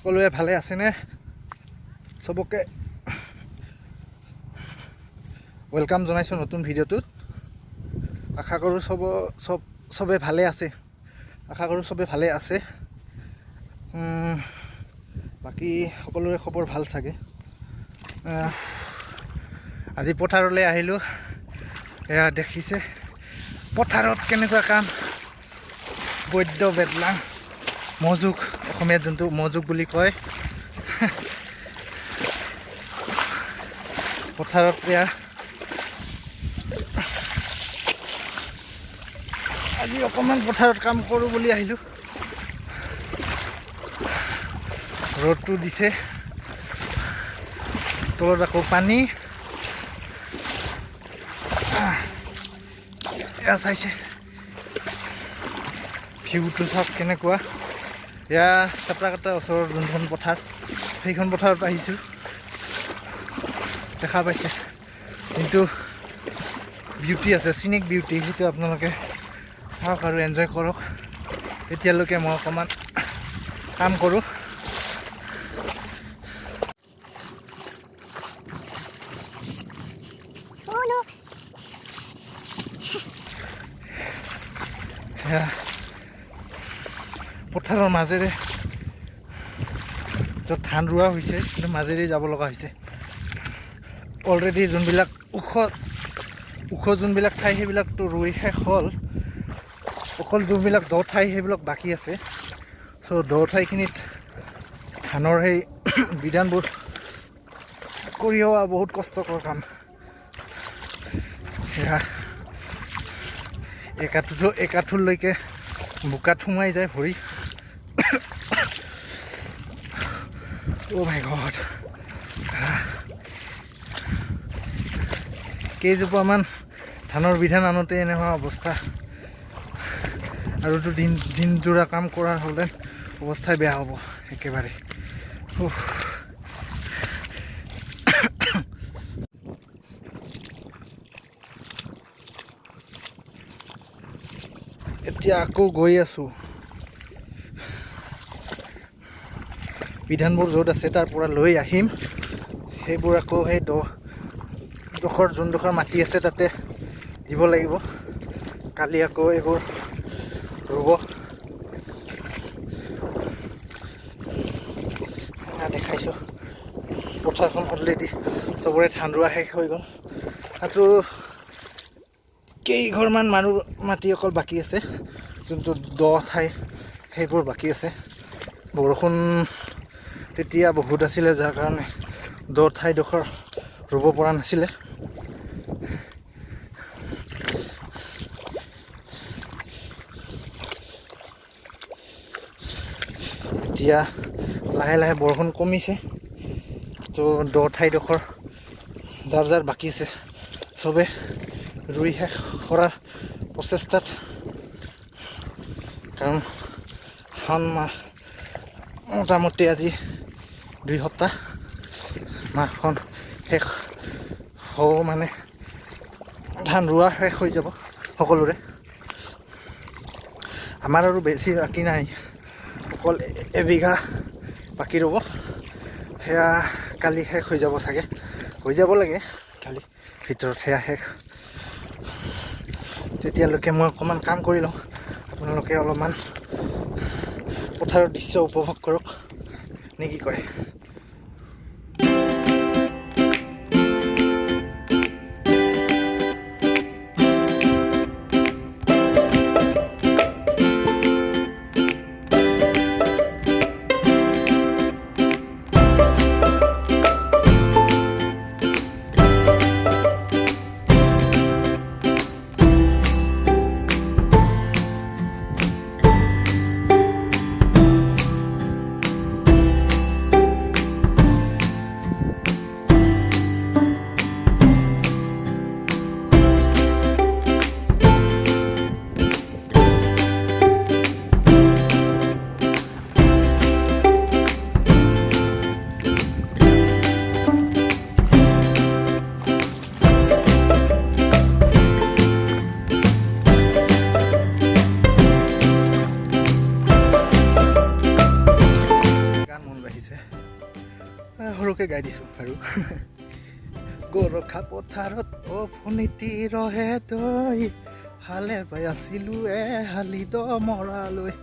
সকলোৱে ভালে আছেনে সবকে ওয়েলকাম জনাইছোঁ নতুন ভিডিঅ'টোত আশা কৰোঁ সবে ভালে আছে বাকি সকলোৰে খবৰ ভাল চাগে আজি পথাৰলৈ আহিলোঁ এয়া দেখিছে পথাৰত কেনেকুৱা কাম বৈদ্য বেদলাং মজুক অসমীয়াত যোনটো মজুক বুলি কয় পথাৰত এয়া আজি অকণমান পথাৰত কাম কৰোঁ বুলি আহিলোঁ ৰ'দটো দিছে তলত আকৌ পানী এয়া চাইছে ভিউটো চাওক কেনেকুৱা এয়া চাপ্ৰাকাটা ওচৰৰ যোনখন পথাৰ সেইখন পথাৰত আহিছোঁ দেখা পাইছে যোনটো বিউটি আছে চিনিক বিউটি সেইটো আপোনালোকে চাওক আৰু এনজয় কৰক এতিয়ালৈকে মই অকণমান কাম কৰোঁ পথাৰৰ মাজেৰে য'ত ধান ৰোৱা হৈছে কিন্তু মাজেৰে যাব লগা হৈছে অলৰেডি যোনবিলাক ওখ যোনবিলাক ঠাই সেইবিলাকতো ৰুই শেষ হ'ল অকল যোনবিলাক দ ঠাই সেইবিলাক বাকী আছে চ' দ ঠাইখিনিত ধানৰ সেই বিধানবোৰ কৰি হোৱা বহুত কষ্টকৰ কাম সেয়া একাঠুলৈকে বোকাত সোমাই যায় ভৰি অ' মাই গড কেইজোপামান ধানৰ বিধান আনোতে এনেকুৱা অৱস্থা আৰুতো দিনযোৰা কাম কৰাৰ হ'লে অৱস্থাই বেয়া হ'ব একেবাৰে এতিয়া আকৌ গৈ আছোঁ বিধানবোৰ য'ত আছে তাৰ পৰা লৈ আহিম সেইবোৰ আকৌ সেই যোনডোখৰ মাটি আছে তাতে দিব লাগিব কালি আকৌ এইবোৰ ৰুব দেখাইছোঁ পথাৰখন অলৰেডি চবৰে ধান ৰোৱা শেষ হৈ গ'ল আৰু কেইঘৰমান মানুহ মাটি অকল বাকী আছে যোনটো দ ঠাই সেইবোৰ বাকী আছে বৰষুণ তেতিয়া বহুত আছিলে যাৰ কাৰণে দ ঠাইডোখৰ ৰুব পৰা নাছিলে এতিয়া লাহে লাহে বৰষুণ কমিছে তো দ ঠাইডোখৰ যাৰ বাকী আছে চবে ৰুই শেষ কৰাৰ প্ৰচেষ্টাত কাৰণ শাওণ মাহ মোটামুটি আজি 2 সপ্তাহ মাহখন শেষ হ'ব মানে ধান ৰোৱা শেষ হৈ যাব সকলোৰে আমাৰ আৰু বেছি বাকী নাই অকল এবিঘা বাকী ৰ'ব সেয়া কালি শেষ হৈ যাব চাগে হৈ যাব লাগে কালি ভিতৰত সেয়া শেষ তেতিয়ালৈকে মই অকণমান কাম কৰি লওঁ আপোনালোকে অলপমান পথাৰৰ দৃশ্য উপভোগ কৰক নে কি কয় সৰুকৈ গাই দিছোঁ আৰু গৰখা পথাৰত অফুনিতি ৰহে তই হালে বাই আছিলোঁ হালি দমৰালৈ।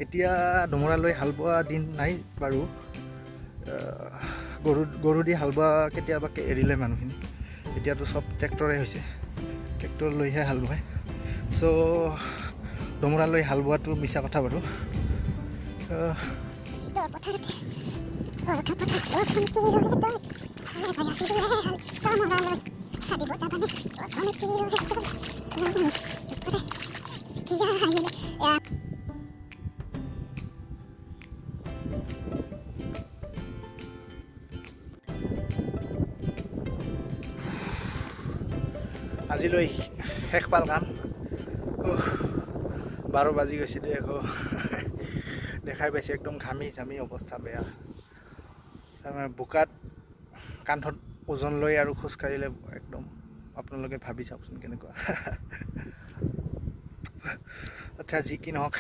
এতিয়া দমৰালৈ হাল বোৱা দিন নাই বাৰু। গৰু দি হাল বোৱা কেতিয়াবাকে এৰিলে মানুহখিনি। এতিয়াতো চব ট্ৰেক্টৰে হৈছে, ট্ৰেক্টৰ লৈহে হাল বায়। চ' দমৰালৈ হাল বোৱাটো মিছা কথা বাৰু। আজিলৈ শেষ পাল কাম। 12 বাজি গৈছে দেই। আকৌ দেখাই পাইছে একদম ঘামি জামি অৱস্থা বেয়া। তাৰমানে বোকাত কান্ধত ওজন লৈ আৰু খোজকাঢ়িলে একদম আপোনালোকে ভাবি চাওকচোন কেনেকুৱা। আচ্ছা, যি কি নহওক,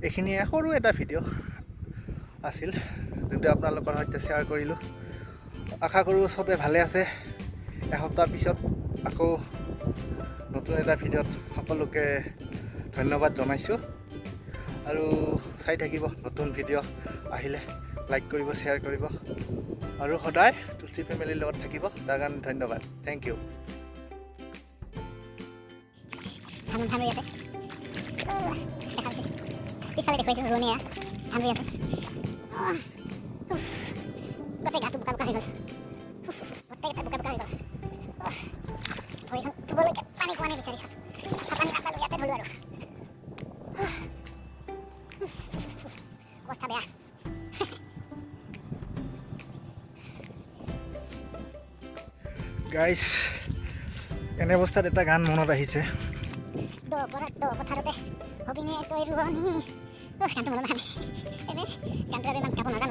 এইখিনিয়ে সৰু এটা ভিডিঅ' আছিল যোনটো আপোনালোকৰ সৈতে শ্বেয়াৰ কৰিলোঁ। আশা কৰোঁ চবে ভালে আছে। এসপ্তাহ পিছত আকৌ নতুন এটা ভিডিঅ'ত সকলোকে ধন্যবাদ জনাইছোঁ। আৰু চাই থাকিব নতুন ভিডিঅ' আহিলে, লাইক কৰিব, শ্বেয়াৰ কৰিব আৰু সদায় তুলসী ফেমিলিৰ লগত থাকিব। তাৰ কাৰণে ধন্যবাদ। Thank you. পিছফালে দেখুৱাইছোঁ ৰোৱনীয়া ধান ৰুই আছে। গোটেই গাটো বোকা বোকা হৈ গ'ল, গোটেইকেইটা বোকা বোকা হৈ গ'ল। ভৰিখন ধুবলৈকে পানী পোৱা নাই বিচাৰিছোঁ। পানী নাপালোঁ, ইয়াতে ধুলোঁ আৰু। অৱস্থা বেয়া। গাইজ, এনে অৱস্থাত এটা গান মনত আহিছে। দ পথাৰতে হবিনে তই ৰোৱনী। গানটো মনত নাহে। গানটো আৰু ইমান গাব নাজানো।